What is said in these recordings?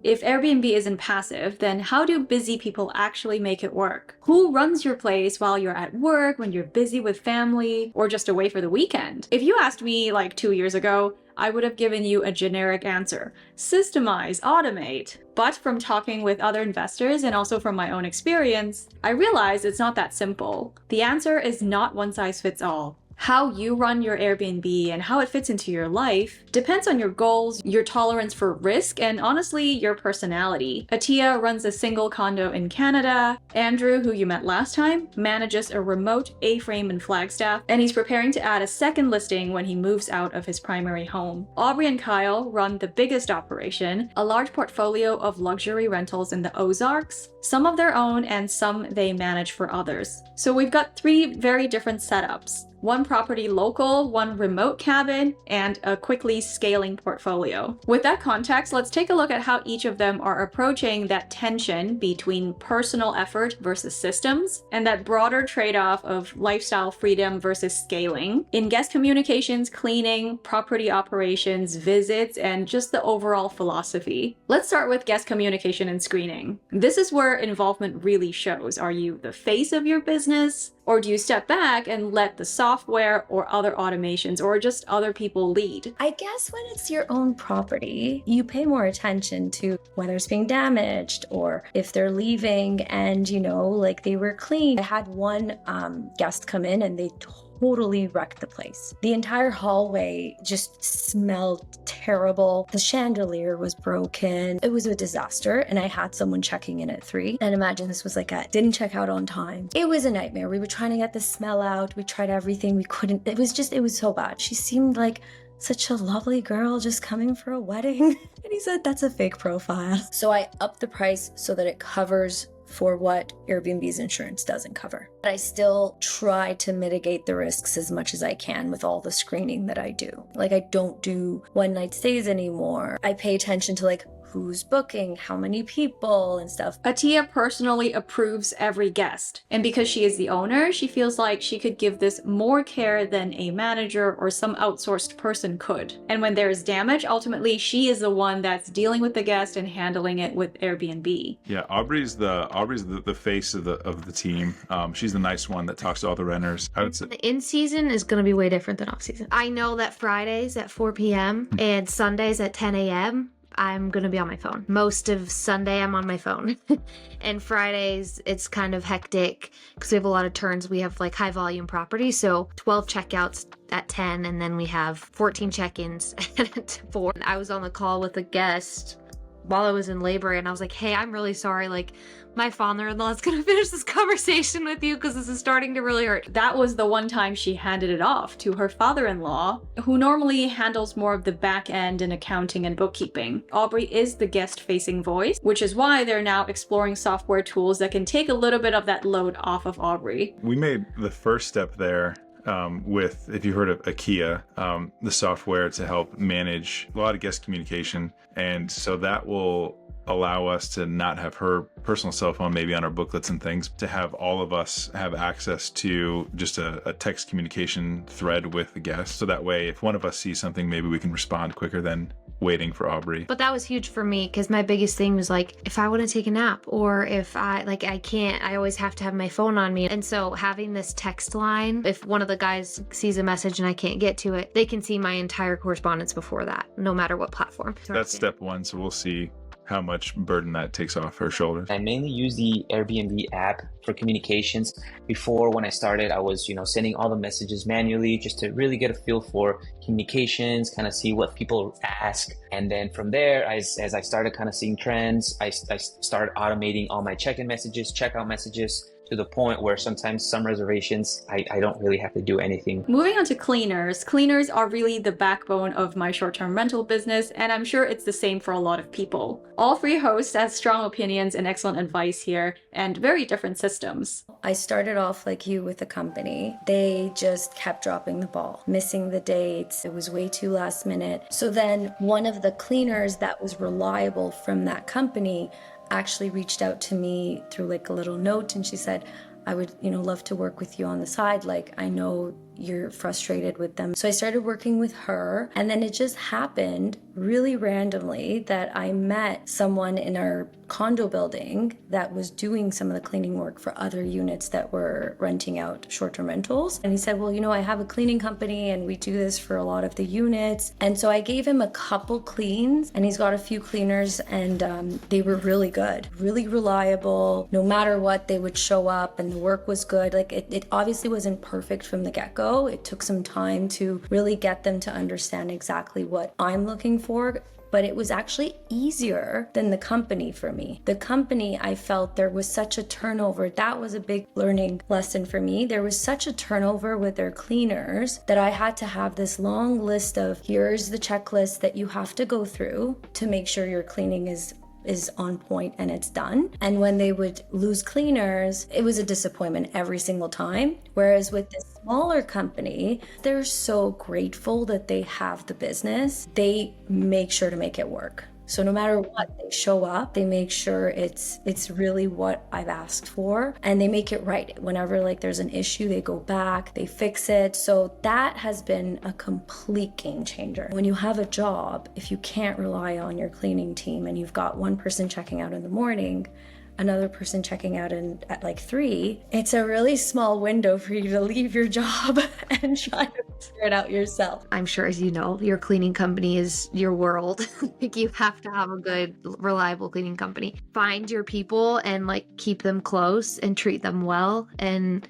If Airbnb isn't passive, then how do busy people actually make it work? Who runs your place while you're at work, when you're busy with family, or just away for the weekend? If you asked me like 2 years ago, I would have given you a generic answer. Systemize, automate. But from talking with other investors and also from my own experience, I realized it's not that simple. The answer is not one size fits all. How you run your Airbnb and how it fits into your life depends on your goals, your tolerance for risk, and honestly, your personality. Atia runs a single condo in Canada. Andrew, who you met last time, manages a remote A-frame in Flagstaff, and he's preparing to add a second listing when he moves out of his primary home. Aubrey and Kyle run the biggest operation, a large portfolio of luxury rentals in the Ozarks, some of their own and some they manage for others. So we've got three very different setups. One property local, one remote cabin, and a quickly scaling portfolio. With that context, let's take a look at how each of them are approaching that tension between personal effort versus systems, and that broader trade-off of lifestyle freedom versus scaling in guest communications, cleaning, property operations, visits, and just the overall philosophy. Let's start with guest communication and screening. This is where involvement really shows. Are you the face of your business? Or do you step back and let the software or other automations or just other people lead? I guess when it's your own property, you pay more attention to whether it's being damaged or if they're leaving and, like they were clean. I had one guest come in and they totally wrecked the place. The entire hallway just smelled terrible. The chandelier was broken. It was a disaster. And I had someone checking in at 3. And imagine this was didn't check out on time. It was a nightmare. We were trying to get the smell out. We tried everything. We couldn't. It was so bad. She seemed like such a lovely girl just coming for a wedding. And he said, that's a fake profile. So I upped the price so that it covers for what Airbnb's insurance doesn't cover. But I still try to mitigate the risks as much as I can with all the screening that I do. I don't do one night stays anymore. I pay attention to who's booking, how many people and stuff. Atia personally approves every guest. And because she is the owner, she feels like she could give this more care than a manager or some outsourced person could. And when there is damage, ultimately she is the one that's dealing with the guest and handling it with Airbnb. Yeah, Aubrey's the face of the team. She's the nice one that talks to all the renters. I would say the in-season is going to be way different than off-season. I know that Fridays at 4 p.m. and Sundays at 10 a.m. I'm going to be on my phone. Most of Sunday, I'm on my phone. And Fridays, it's kind of hectic because we have a lot of turns. We have high volume property. So 12 checkouts at 10, and then we have 14 check-ins at 4. I was on the call with a guest while I was in labor, and I was like, hey, I'm really sorry. My father-in-law is going to finish this conversation with you because this is starting to really hurt. That was the one time she handed it off to her father-in-law, who normally handles more of the back end in accounting and bookkeeping. Aubrey is the guest-facing voice, which is why they're now exploring software tools that can take a little bit of that load off of Aubrey. we made the first step there with, if you heard of IKEA, the software to help manage a lot of guest communication. And so that will allow us to not have her personal cell phone maybe on our booklets and things, to have all of us have access to just a text communication thread with the guest. So that way, if one of us sees something, maybe we can respond quicker than waiting for Aubrey. But that was huge for me because my biggest thing was if I want to take a nap or if I can't, I always have to have my phone on me. And so having this text line, if one of the guys sees a message and I can't get to it, they can see my entire correspondence before that, no matter what platform. That's step one. So we'll see how much burden that takes off her shoulders. I mainly use the Airbnb app for communications. Before, when I started, I was, sending all the messages manually just to really get a feel for communications, kind of see what people ask. And then from there, as I started kind of seeing trends, I started automating all my check-in messages, checkout messages, to the point where sometimes some reservations, I don't really have to do anything. Moving on to cleaners. Cleaners are really the backbone of my short-term rental business, and I'm sure it's the same for a lot of people. All three hosts have strong opinions and excellent advice here, and very different systems. I started off like you with a company. They just kept dropping the ball, missing the dates. It was way too last minute. So then one of the cleaners that was reliable from that company actually reached out to me through a little note, and she said, I would love to work with you on the side. I know you're frustrated with them. So I started working with her, and then it just happened really randomly that I met someone in our condo building that was doing some of the cleaning work for other units that were renting out short-term rentals. And he said, well, I have a cleaning company and we do this for a lot of the units. And so I gave him a couple cleans, and he's got a few cleaners, and they were really good, really reliable. No matter what, they would show up and the work was good. Like it obviously wasn't perfect from the get-go. It took some time to really get them to understand exactly what I'm looking for. But it was actually easier than the company for me. The company, I felt there was such a turnover. That was a big learning lesson for me. There was such a turnover with their cleaners that I had to have this long list of, here's the checklist that you have to go through to make sure your cleaning is on point and it's done. And when they would lose cleaners, it was a disappointment every single time. Whereas with this smaller company, they're so grateful that they have the business. They make sure to make it work. So no matter what, they show up, they make sure it's really what I've asked for, and they make it right. Whenever like there's an issue, they go back, they fix it. So that has been a complete game changer. When you have a job, if you can't rely on your cleaning team and you've got one person checking out in the morning, another person checking out at like 3, it's a really small window for you to leave your job and try to figure it out yourself. I'm sure, as you know, your cleaning company is your world. Like, you have to have a good, reliable cleaning company. Find your people and like keep them close and treat them well and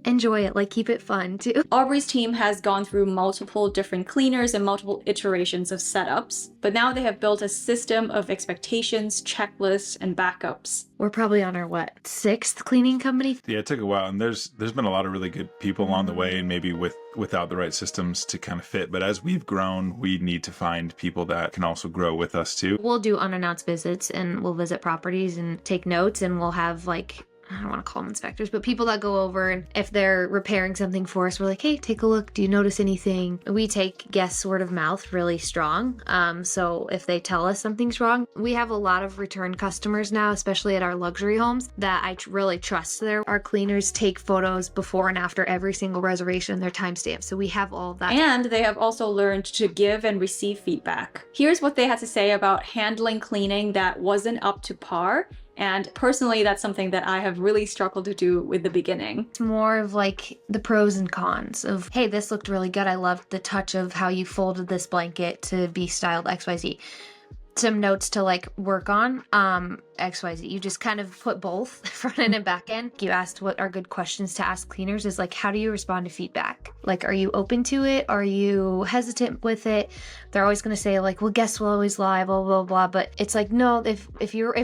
enjoy it. Like, keep it fun too. Aubrey's team has gone through multiple different cleaners and multiple iterations of setups, but now they have built a system of expectations, checklists, and backups. We're probably on our 6th cleaning company. Yeah, it took a while, and there's been a lot of really good people along the way, and maybe without the right systems to kind of fit. But as we've grown, we need to find people that can also grow with us too. We'll do unannounced visits, and we'll visit properties and take notes, and we'll have like, I don't want to call them inspectors, but people that go over, and if they're repairing something for us, we're like, hey, take a look. Do you notice anything? We take guest word of mouth really strong. So if they tell us something's wrong, we have a lot of return customers now, especially at our luxury homes, that I really trust there. Our cleaners take photos before and after every single reservation, their timestamps. So we have all of that. And they have also learned to give and receive feedback. Here's what they had to say about handling cleaning that wasn't up to par. And personally, that's something that I have really struggled to do with the beginning. It's more of like the pros and cons of, hey, this looked really good. I loved the touch of how you folded this blanket to be styled XYZ. Some notes to like work on, XYZ. You just kind of put both front end and back end. You asked what are good questions to ask cleaners is like, how do you respond to feedback? Like, are you open to it? Are you hesitant with it? They're always going to say like, well, guests will always lie, blah, blah, blah. But it's like, no, if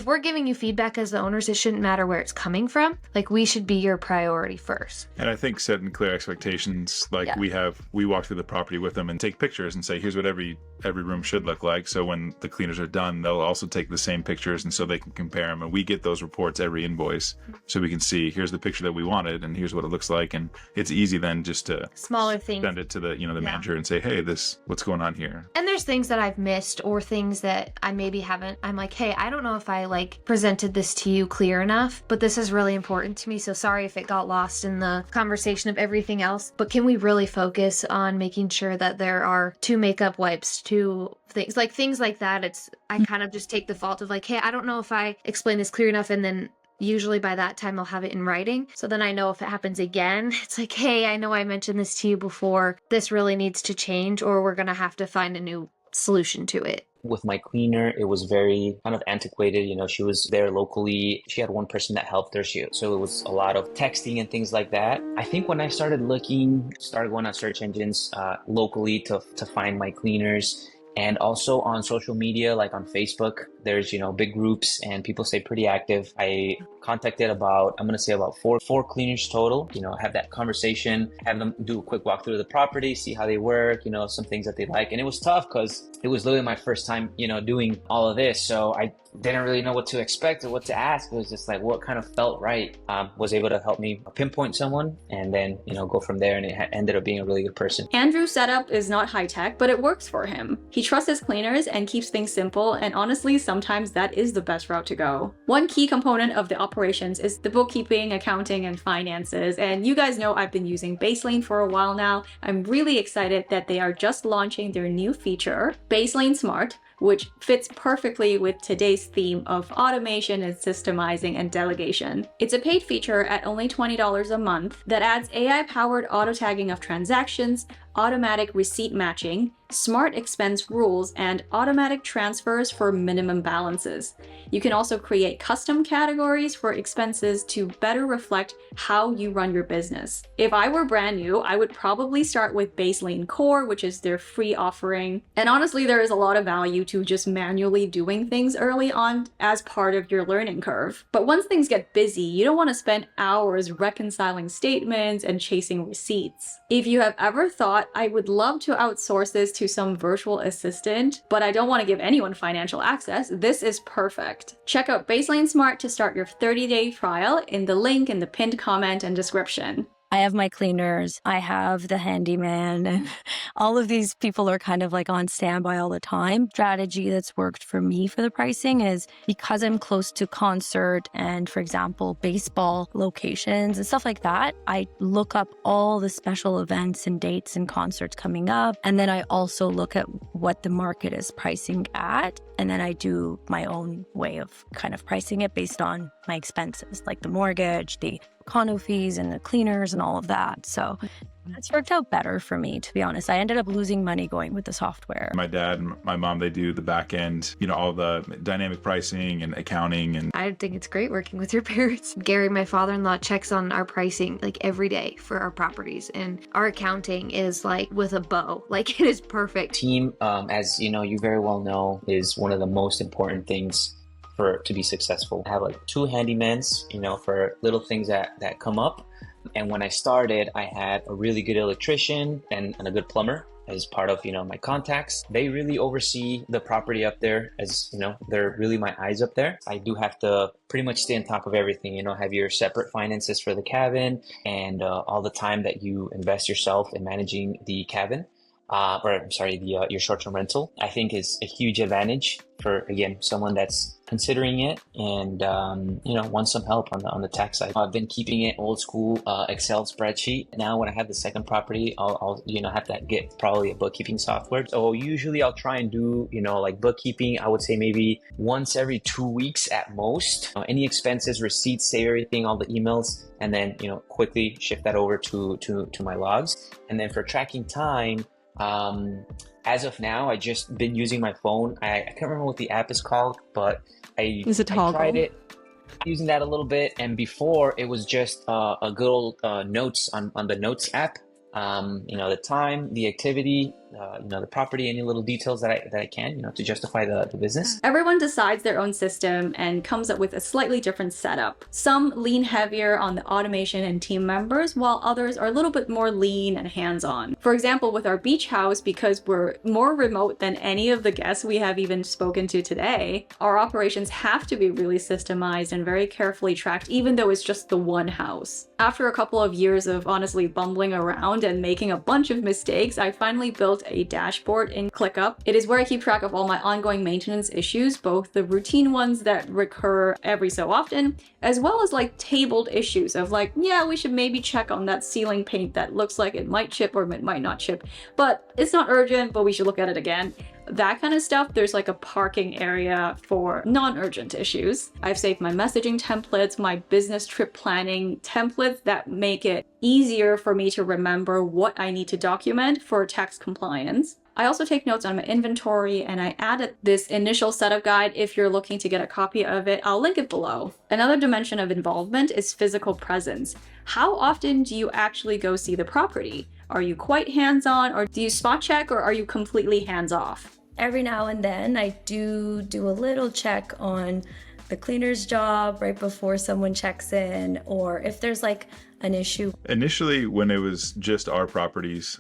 we're giving you feedback as the owners, it shouldn't matter where it's coming from. Like, we should be your priority first. And I think setting clear expectations, like we walk through the property with them and take pictures and say, here's what every room should look like. So when the cleaners are done, they'll also take the same pictures, and so they can compare them. And we get those reports every invoice, so we can see, here's the picture that we wanted, and here's what it looks like. And it's easy then just to smaller things, send it to the manager and say, hey, what's going on here. And there's things that I've missed or things that I maybe haven't. I'm like, hey, I don't know if I like presented this to you clear enough, but this is really important to me. So sorry if it got lost in the conversation of everything else. But can we really focus on making sure that there are 2 makeup wipes, 2 things like that? I kind of just take the fault of like, hey, I don't know if I explained this clear enough, and then usually by that time I'll have it in writing. So then I know if it happens again, it's like, hey, I know I mentioned this to you before. This really needs to change, or we're going to have to find a new solution to it. With my cleaner, it was very kind of antiquated. She was there locally. She had one person that helped her. So it was a lot of texting and things like that. I think when I started going on search engines locally to find my cleaners, and also on social media, like on Facebook, there's, big groups and people stay pretty active. I contacted about 4 cleaners total, have that conversation, have them do a quick walk through the property, see how they work, some things that they like. And it was tough because it was literally my first time, doing all of this. So I didn't really know what to expect or what to ask. It was just like what kind of felt right. Was able to help me pinpoint someone and then, go from there. And it ended up being a really good person. Andrew's setup is not high tech, but it works for him. He trusts his cleaners and keeps things simple. And honestly, sometimes that is the best route to go. One key component of the operations is the bookkeeping, accounting, and finances. And you guys know I've been using Baselane for a while now. I'm really excited that they are just launching their new feature, Baselane Smart, which fits perfectly with today's theme of automation and systemizing and delegation. It's a paid feature at only $20 a month that adds AI-powered auto-tagging of transactions, automatic receipt matching, smart expense rules, and automatic transfers for minimum balances. You can also create custom categories for expenses to better reflect how you run your business. If I were brand new, I would probably start with Baselane Core, which is their free offering. And honestly, there is a lot of value to just manually doing things early on as part of your learning curve. But once things get busy, you don't want to spend hours reconciling statements and chasing receipts. If you have ever thought, I would love to outsource this to some virtual assistant, but I don't want to give anyone financial access, this is perfect. Check out Baselane Smart to start your 30-day trial in the link in the pinned comment and description. I have my cleaners, I have the handyman, and all of these people are kind of like on standby all the time. Strategy that's worked for me for the pricing is because I'm close to concert and, for example, baseball locations and stuff like that, I look up all the special events and dates and concerts coming up. And then I also look at what the market is pricing at. And then I do my own way of kind of pricing it based on my expenses, like the mortgage, the condo fees, and the cleaners and all of that. So it's worked out better for me, to be honest. I ended up losing money going with the software. My dad and my mom, they do the back end, all the dynamic pricing and accounting. And I think it's great working with your parents. Gary, my father-in-law, checks on our pricing like every day for our properties, and our accounting is like with a bow. Like, it is perfect. Team, as you very well know, is one of the most important things to be successful. I have like 2 handymans, for little things that come up. And when I started, I had a really good electrician and a good plumber as part of, my contacts. They really oversee the property up there, as, they're really my eyes up there. I do have to pretty much stay on top of everything, have your separate finances for the cabin and all the time that you invest yourself in managing the cabin. Your short-term rental, I think is a huge advantage for, again, someone that's considering it and, wants some help on the tax side. I've been keeping it old school, Excel spreadsheet. Now when I have the second property, I'll have to get probably a bookkeeping software. So usually I'll try and do, like bookkeeping, I would say maybe once every 2 weeks at most. Any expenses, receipts, save everything, all the emails, and then, quickly shift that over to my logs. And then for tracking time, as of now, I just been using my phone. I can't remember what the app is called, but I tried it, using that a little bit. And before, it was just a good old notes on the Notes app. The time, the activity, the property, any little details that I can, to justify the business. Everyone decides their own system and comes up with a slightly different setup. Some lean heavier on the automation and team members, while others are a little bit more lean and hands-on. For example, with our beach house, because we're more remote than any of the guests we have even spoken to today, our operations have to be really systemized and very carefully tracked, even though it's just the one house. After a couple of years of honestly bumbling around and making a bunch of mistakes, I finally built a dashboard in ClickUp. It is where I keep track of all my ongoing maintenance issues, both the routine ones that recur every so often, as well as like tabled issues of like, yeah, we should maybe check on that ceiling paint that looks like it might chip or it might not chip, but it's not urgent, but we should look at it again. That kind of stuff. There's like a parking area for non-urgent issues. I've saved my messaging templates, my business trip planning templates that make it easier for me to remember what I need to document for tax compliance. I also take notes on my inventory, and I added this initial setup guide if you're looking to get a copy of it. I'll link it below. Another dimension of involvement is physical presence. How often do you actually go see the property? Are you quite hands-on, or do you spot check, or are you completely hands-off? Every now and then I do a little check on the cleaner's job right before someone checks in, or if there's like an issue? Initially, when it was just our properties,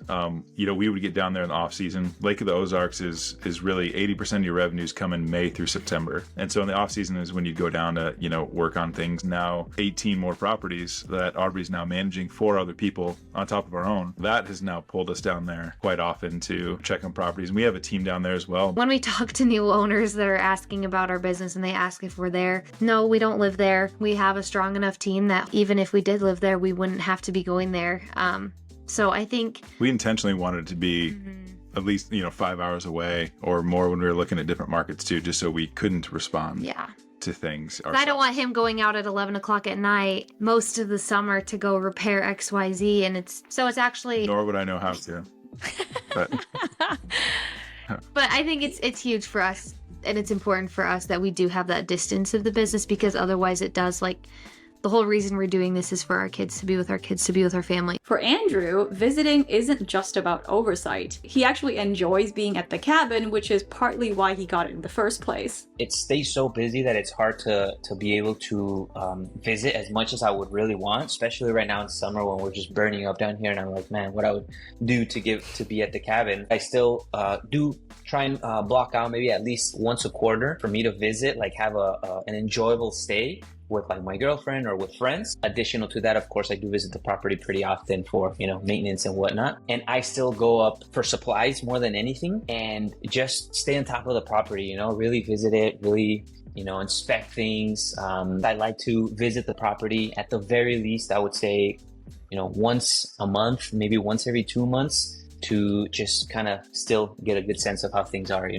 we would get down there in the off season. Lake of the Ozarks is really 80% of your revenues come in May through September. And so in the off season is when you go down to, work on things. Now 18 more properties that Aubrey's now managing, 4 other people on top of our own. That has now pulled us down there quite often to check on properties. And we have a team down there as well. When we talk to new owners that are asking about our business and they ask if we're there, no, we don't live there. We have a strong enough team that even if we did live there, we wouldn't have to be going there. So I think we intentionally wanted it to be at least 5 hours away or more when we were looking at different markets too, just so we couldn't respond to things ourselves. I don't want him going out at 11 o'clock at night most of the summer to go repair XYZ, and it's actually, nor would I know how to. But I think it's huge for us, and it's important for us that we do have that distance of the business, because otherwise it does, the whole reason we're doing this is for our kids, to be with our kids, to be with our family. For Andrew, visiting isn't just about oversight. He actually enjoys being at the cabin, which is partly why he got it in the first place. It stays so busy that it's hard to be able to visit as much as I would really want, especially right now in summer when we're just burning up down here. And I'm like, man, what I would do to be at the cabin. I still do try and block out maybe at least once a quarter for me to visit, have an enjoyable stay with my girlfriend or with friends. Additional to that, of course, I do visit the property pretty often for, maintenance and whatnot. And I still go up for supplies more than anything and just stay on top of the property, really visit it, really, inspect things. I like to visit the property at the very least, I would say, once a month, maybe once every 2 months, to just kind of still get a good sense of how things are,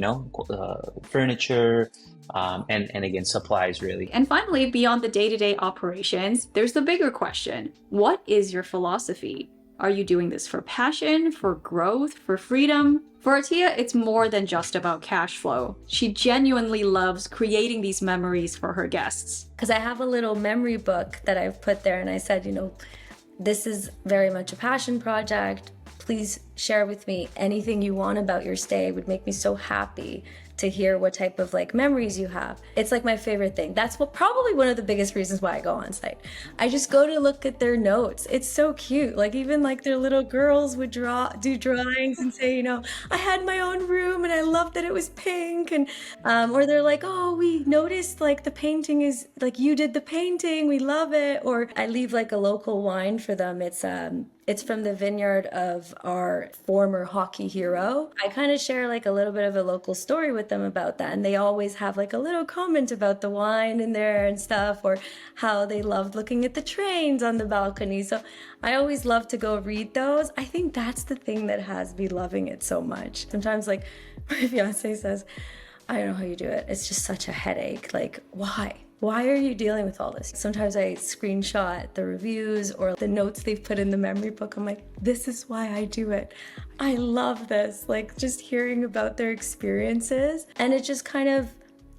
furniture, and again, supplies really. And finally, beyond the day-to-day operations, there's the bigger question. What is your philosophy? Are you doing this for passion, for growth, for freedom? For Atia, it's more than just about cash flow. She genuinely loves creating these memories for her guests. Because I have a little memory book that I've put there, and I said, this is very much a passion project. Please share with me anything you want about your stay. It would make me so happy to hear what type of memories you have. It's my favorite thing. That's probably one of the biggest reasons why I go on site. I just go to look at their notes. It's so cute. Even their little girls would do drawings and say, I had my own room and I loved that it was pink. And or they're like, oh, we noticed the painting is you did the painting. We love it. Or I leave a local wine for them. It's from the vineyard of our former hockey hero. I kind of share a little bit of a local story with them about that. And they always have a little comment about the wine in there and stuff, or how they loved looking at the trains on the balcony. So I always love to go read those. I think that's the thing that has me loving it so much. Sometimes my fiance says, I don't know how you do it. It's just such a headache. Why? Why are you dealing with all this? Sometimes I screenshot the reviews or the notes they've put in the memory book. I'm like, this is why I do it. I love this. Just hearing about their experiences. And it just kind of,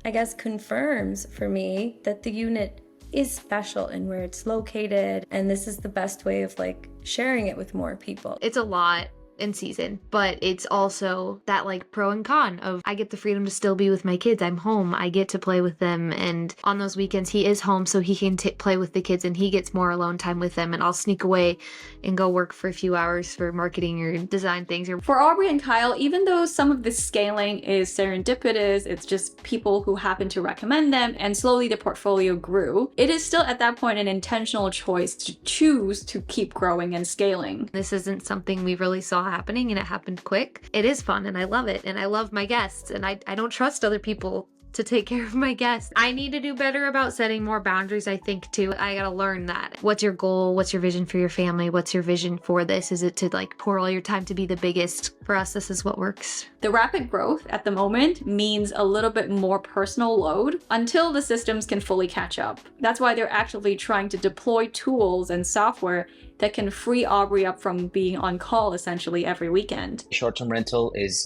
I guess, confirms for me that the unit is special in where it's located. And this is the best way of sharing it with more people. It's a lot in season, but it's also that pro and con of I get the freedom to still be with my kids. I'm home, I get to play with them, and on those weekends he is home so he can play with the kids and he gets more alone time with them, and I'll sneak away and go work for a few hours for marketing or design things. For Aubrey and Kyle, even though some of this scaling is serendipitous, it's just people who happen to recommend them and slowly the portfolio grew, it is still at that point an intentional choice to choose to keep growing and scaling. This isn't something we really saw happening, and it happened quick. It is fun and I love it, and I love my guests, and I don't trust other people to take care of my guests. I need to do better about setting more boundaries, I think, too. I gotta learn that. What's your goal? What's your vision for your family? What's your vision for this? Is it to pour all your time to be the biggest? For us, this is what works. The rapid growth at the moment means a little bit more personal load until the systems can fully catch up. That's why they're actually trying to deploy tools and software that can free Aubrey up from being on call essentially every weekend. Short-term rental is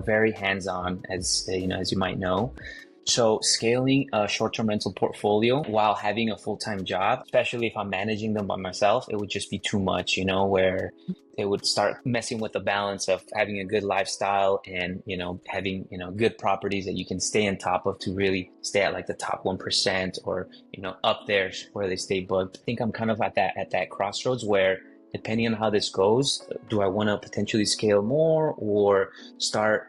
very hands-on, as you might know. So scaling a short-term rental portfolio while having a full-time job, especially if I'm managing them by myself, it would just be too much, you know, where it would start messing with the balance of having a good lifestyle and, you know, having, you know, good properties that you can stay on top of to really stay at like the top 1% or, you know, up there where they stay booked. I think I'm kind of at that crossroads where, depending on how this goes, do I want to potentially scale more or start,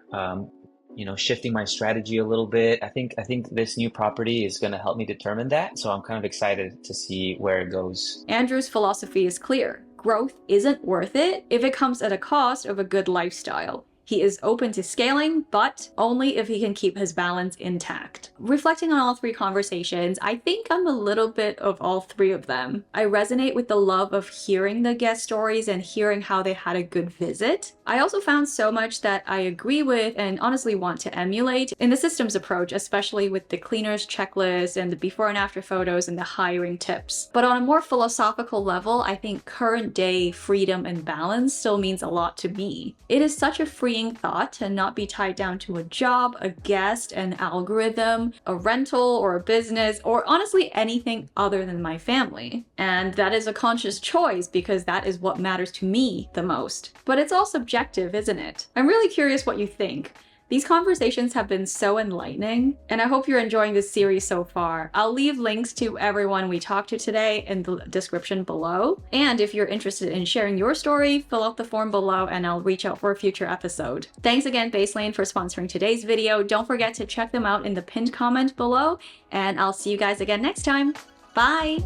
you know, shifting my strategy a little bit? I think this new property is going to help me determine that. So I'm kind of excited to see where it goes. Andrew's philosophy is clear. Growth isn't worth it if it comes at a cost of a good lifestyle. He is open to scaling, but only if he can keep his balance intact. Reflecting on all three conversations, I think I'm a little bit of all three of them. I resonate with the love of hearing the guest stories and hearing how they had a good visit. I also found so much that I agree with and honestly want to emulate in the systems approach, especially with the cleaners checklist and the before and after photos and the hiring tips. But on a more philosophical level, I think current day freedom and balance still means a lot to me. It is such a freeing thought to not be tied down to a job, a guest, an algorithm, a rental, or a business, or honestly anything other than my family. And that is a conscious choice because that is what matters to me the most. But it's all subjective, isn't it? I'm really curious what you think. These conversations have been so enlightening, and I hope you're enjoying this series so far. I'll leave links to everyone we talked to today in the description below. And if you're interested in sharing your story, fill out the form below and I'll reach out for a future episode. Thanks again, Baselane, for sponsoring today's video. Don't forget to check them out in the pinned comment below, and I'll see you guys again next time. Bye!